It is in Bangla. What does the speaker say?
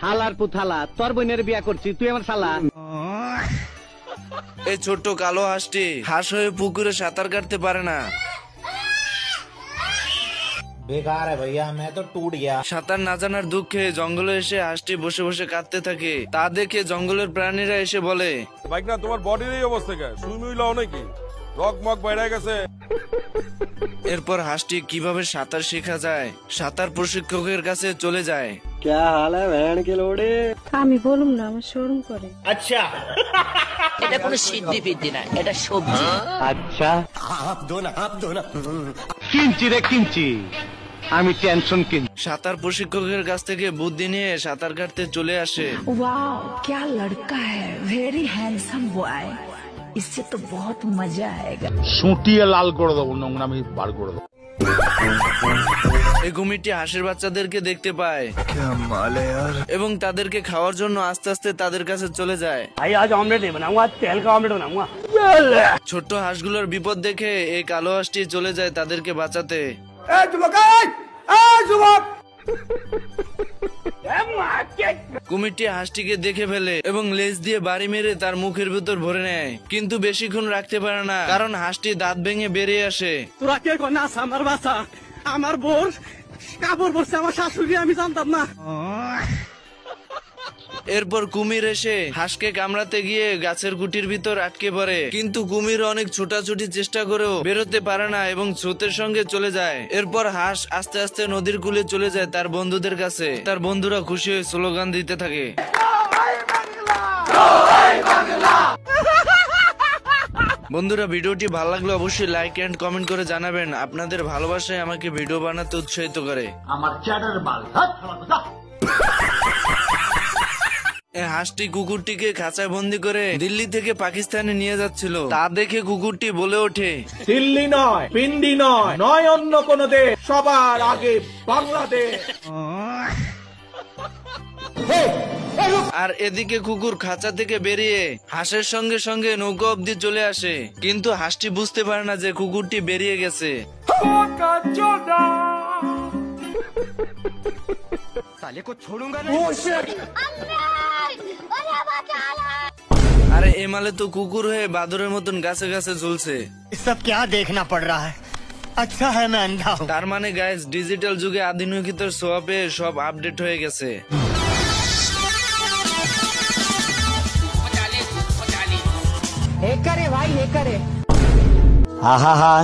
হালার পুথালা, তোর বোনের বিয়া করছি, তুই আমার শালা। এই ছোট্ট কালো হাঁসটি হাঁস হয়ে পুকুরে সাঁতার কাটতে পারে না। बेकार है भैया, मैं तो टूट गया। সাঁতার না জানার দুঃখে জঙ্গলে এসে হাঁসটি বসে বসে কাঁদতে থাকে। তা দেখে জঙ্গলের প্রাণীরা এসে বলে, বাইক না তোমার বডির এই অবস্থা কে? সুইমিং লাও নাকি? রক মক বাইরে গেছে। এরপর হাঁসটি কিভাবে সাঁতার শেখা যায় সাঁতার প্রশিক্ষকের কাছে চলে যায়। আমি বলুম না, আমার শরম করে। এটা কোনো সিদ্ধি ফিদ্ধি না, এটা সবজি। আচ্ছা কিনছি রে কিনছি, আমি টেনশন কিনছি। সাঁতার প্রশিক্ষকের কাছ থেকে বুদ্ধি নিয়ে সাঁতার কাটতে চলে আসে। वाओ क्या लड़का है, वेरी हैंडसम बॉय, इससे तो बहुत मजा आएगा। সুটিয়ে লাল করে দেবো, নোংরামি বার করে দেবো। এই কুমিরটি হাঁসের বাচ্চাদেরকে দেখতে পায় এবং তাদেরকে খাওয়ার জন্য আস্তে আস্তে তাদের কাছে চলে যায়। ছোট্ট হাঁসগুলোর বিপদ দেখে এই কালো হাঁসটি চলে যায় তাদেরকে বাঁচাতে। কুমিরটি হাঁসটিকে দেখে ফেলে এবং লেজ দিয়ে বাড়ি মেরে তার মুখের ভিতর ভরে নেয়, কিন্তু বেশিক্ষণ রাখতে পারে না কারণ হাঁসটি দাঁত ভেঙে বেরিয়ে আসে। তোরা কে কোন নাস আমার বাচ্চা, আমার বোর কাপড় পরছে আমার শাশুড়ি, আমি জানতাম না। এরপর কুমির এসে হাঁসকে কামড়াতে গিয়ে গাছের কুটির ভিতর আটকে পড়ে, কিন্তু কুমির অনেক ছোটাছুটি চেষ্টা করেও বেরোতে পারে না এবং স্রোতের সঙ্গে চলে যায়। এরপর হাঁস আস্তে আস্তে নদীর কূলে চলে যায় তার বন্ধুদের কাছে। তার বন্ধুরা খুশি হয়ে স্লোগান দিতে থাকে। বন্ধুরা, ভিডিওটি ভালো লাগলে অবশ্যই লাইক এন্ড কমেন্ট করে জানাবেন। আপনাদের ভালোবাসায় আমাকে ভিডিও বানাতে উৎসাহিত করে। হাঁসটি কুকুরটিকে খাঁচায় বন্দি করে দিল্লি থেকে পাকিস্তানে নিয়ে যাচ্ছিল। তা দেখে কুকুরটি বলে ওঠে, दिल्ली নয়, পিন্ডি নয়, নয় অন্য কোন দেশ, সবার আগে বাংলাদেশ। আর এদিকে কুকুর খাঁচা থেকে বেরিয়ে হাঁসের সঙ্গে সঙ্গে নৌকা অব্দি চলে আসে, কিন্তু হাঁসটি বুঝতে পারে না যে কুকুরটি বেরিয়ে গেছে। আরে এমালে তো কুকুর হয়ে বাদরের মতন গাছে গাছে ঝুলছে। सब क्या देखना पड़ रहा है? अच्छा है मैं अंधा हूँ। তার মানে গাইস, ডিজিটাল যুগে আধুনিকতার ছোঁয়া পেয়ে সব আপডেট হয়ে গেছে। करे भाई, हे करे। हाँ हाँ हाँ